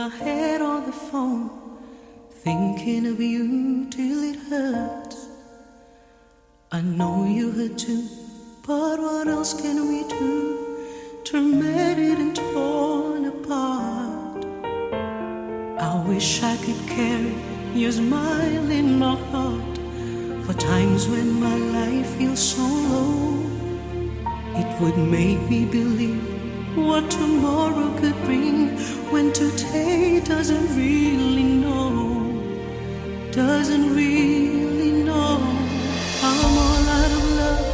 my head on the phone, thinking of you till it hurts. I know you hurt too, but what else can we do? Tormented and torn apart. I wish I could carry your smile in my heart for times when my life feels so low. It would make me believe what tomorrow could bring, when today doesn't really know, doesn't really know. I'm all out of love,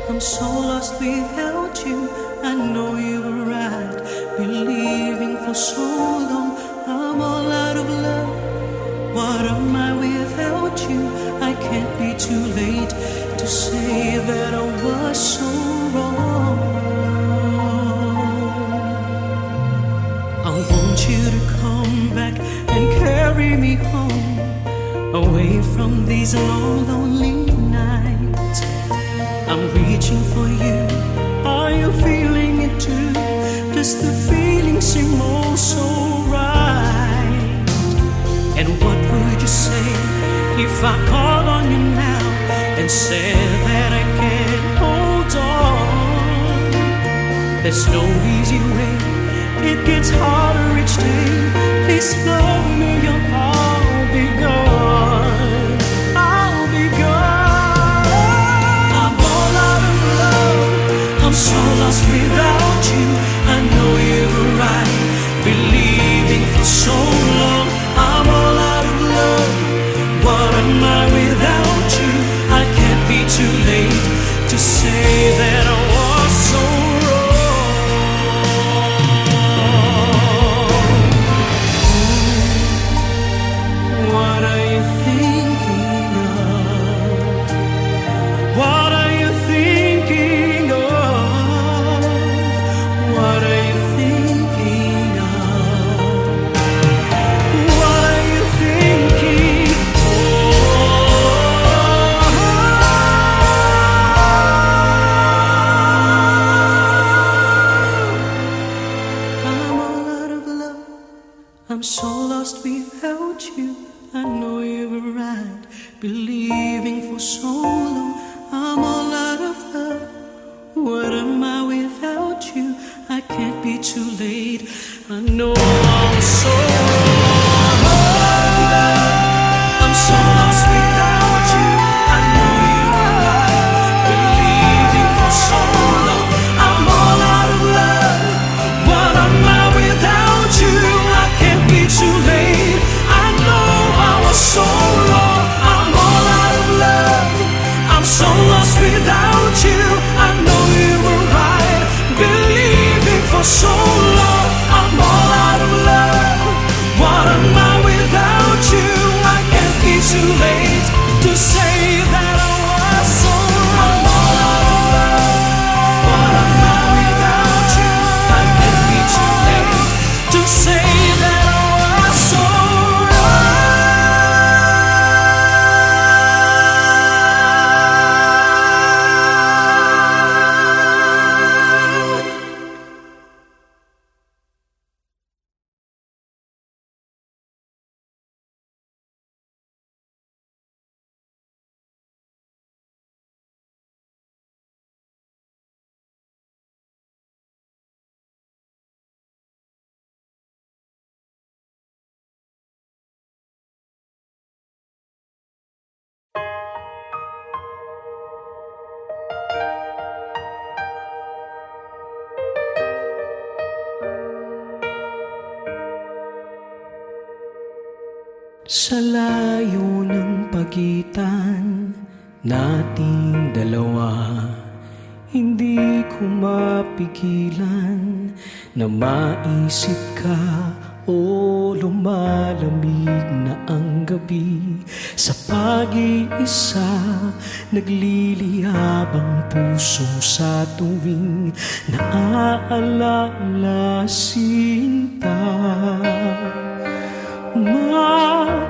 I'm so lost without you. I know you were right, believing for so long. I'm all out of love, what am I without you? I can't be too late to say that I was so wrong. I want you to come back and carry me home, away from these long, lonely nights. I'm reaching for you, are you feeling it too? Does the feeling seem oh so right? And what would you say if I called on you now and said that I can't hold on? There's no easy way, it gets harder each day. Please love me or I'll be gone, I'll be gone. I'm all out of love, I'm so lost without you. I know you were right, believing for so long. I'm all out of love, what am I without you? I can't be too late to say that I was so wrong. What are you thinking of? What are you thinking of? What are you thinking of? What are you thinking? I'm all out of love, I'm so lost without you. I know you were right, believing for so long. I'm all out of love, what am I without you? I can't be too late, I know I'm so wrong. I'm so lost without you. I know you were right, believing for so long. I'm all out of love, what am I without you? I can't be too late, I know I was so wrong. I'm all out of love, I'm so lost without you. I know you were right, believing for so long. I'm all out of love, what am I without you? I can't be too late to say that I was so wrong. I'm all out of love, what am I without you? I can't be too late to say that I was so sa layo ng pagitan nating dalawa. Hindi ko mapigilan na maisip ka, o lumalamig na ang gabi. Sa pag-iisa nagliliyab ang puso sa tuwing naaalala sinta.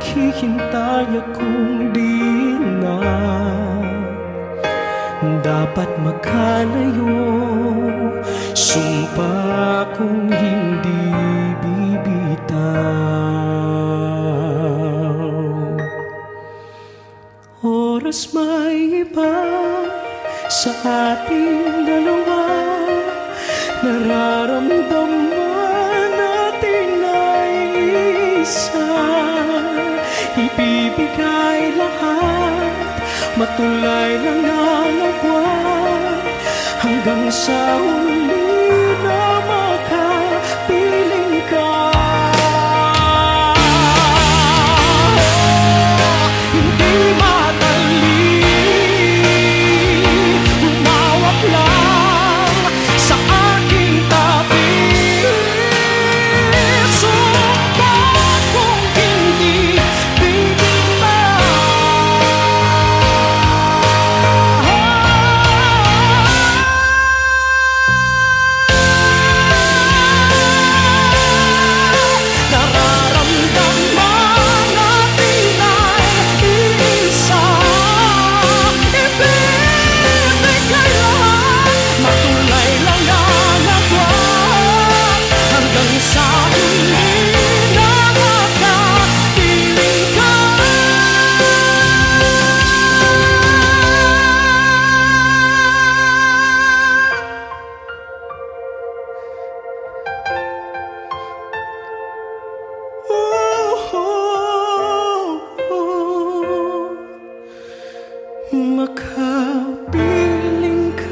Maghihintay akong di na dapat makalayo. Sumpa kong hindi bibitaw. Oras may iba sa ating dalawa, nararamdaman natin ay isa. Ibibigay lahat, matulay lang ang agwat, hanggang sa huli na makapiling ka. Makapiling ka.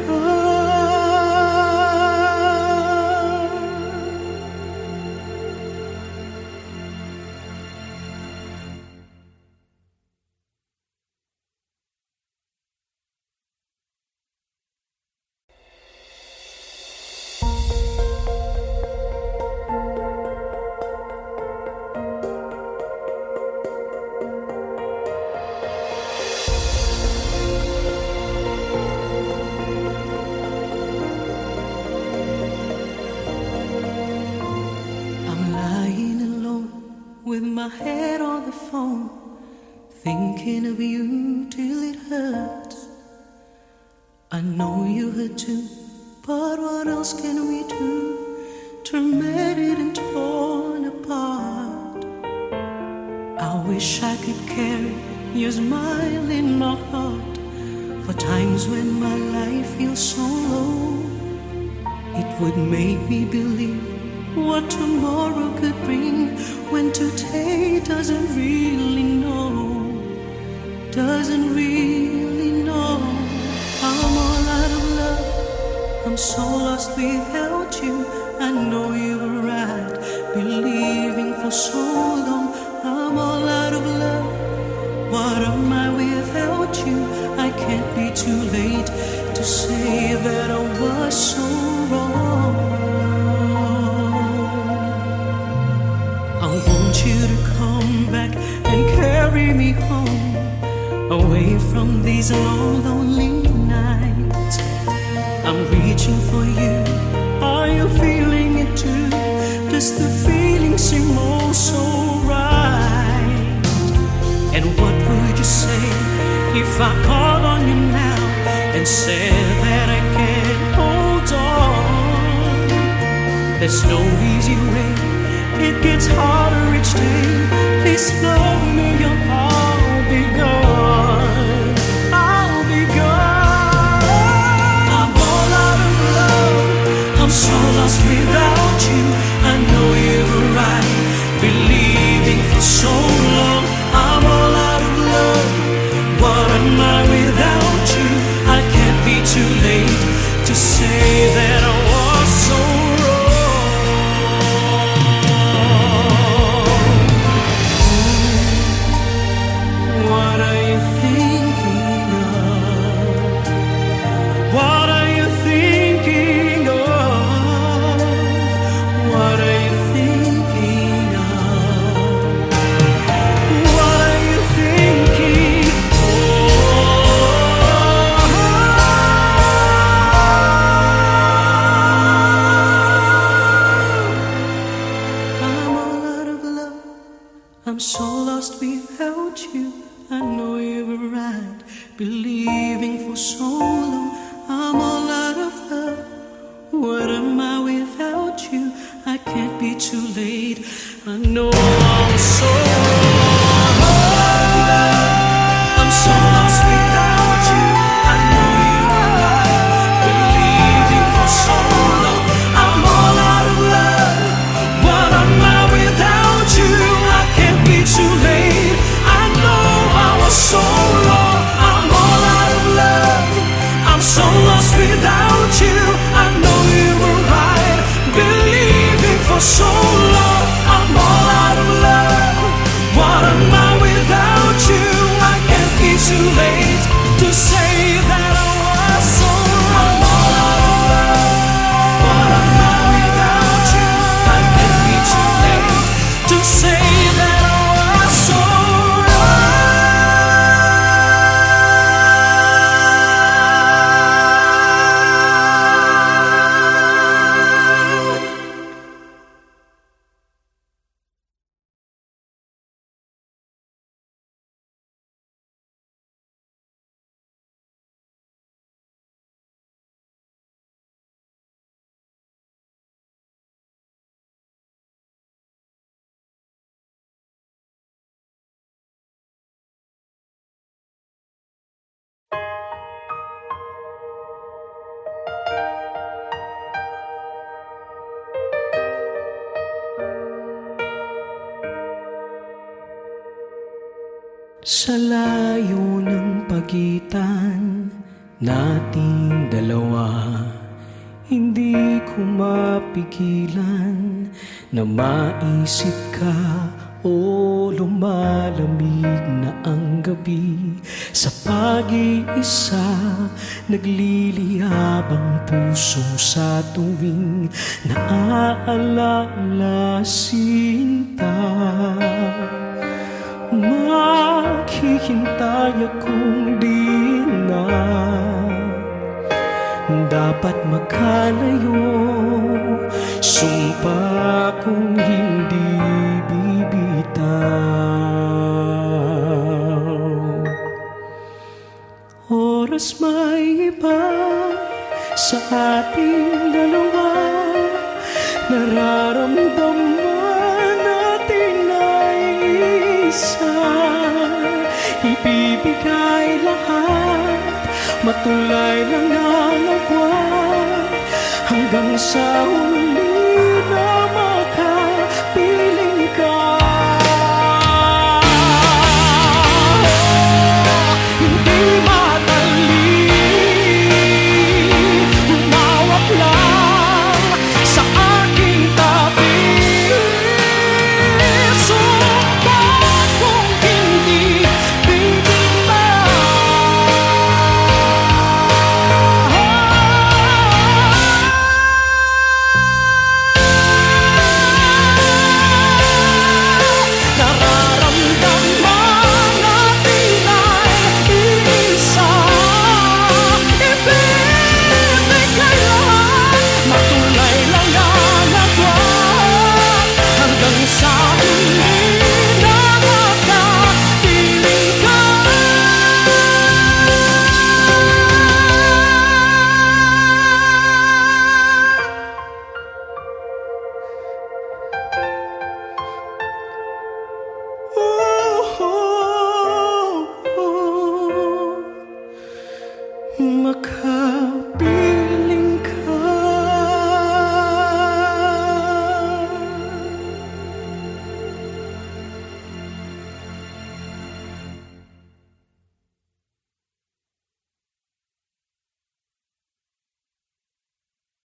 With my head on the phone, thinking of you till it hurts. I know you hurt too, but what else can we do? Tormented and torn apart. I wish I could carry your smile in my heart for times when my life feels so low. It would make me believe what tomorrow could bring, when today doesn't really know, doesn't really know. I'm all out of love, I'm so lost without you. I know you were right, believing for so long. I'm all out of love, what am I without you? I can't be too late to say that I was so wrong. I want you to come back and carry me home, away from these long, lonely nights. I'm reaching for you, are you feeling it too? Does the feeling seem oh so right? And what would you say if I called on you now and said that I can't hold on? There's no easy way, it gets harder each day. Please love me or I'll be gone, I'll be gone. I'm all out of love, I'm so lost without you. I know you were right, believing for so long. I'm all out of love, what am I without you? I can't be too late to say that I was so I'm so lost without you. I know you were right, believing for so long. I'm without you? I know you were right, believing for so long. I'm all out of love. What am I without you? I can't be too late to say that I was so wrong. I'm all out of love. What am I without you? I can't be too late to say that I was so sa layo ng pagitan nating dalawa. Hindi ko mapigilan na maisip ka, o lumalamig na ang gabi. Sa pag-iisa nagliliyab ang puso sa tuwing naaalala sinta. Maghihintay akong di na dapat makalayo. Sumpa kong hindi bibitaw. Oras may iba sa ating dalawa, nararamdaman natin ay isa. Ibibigay lahat, matulay lang ang agwat hanggang sa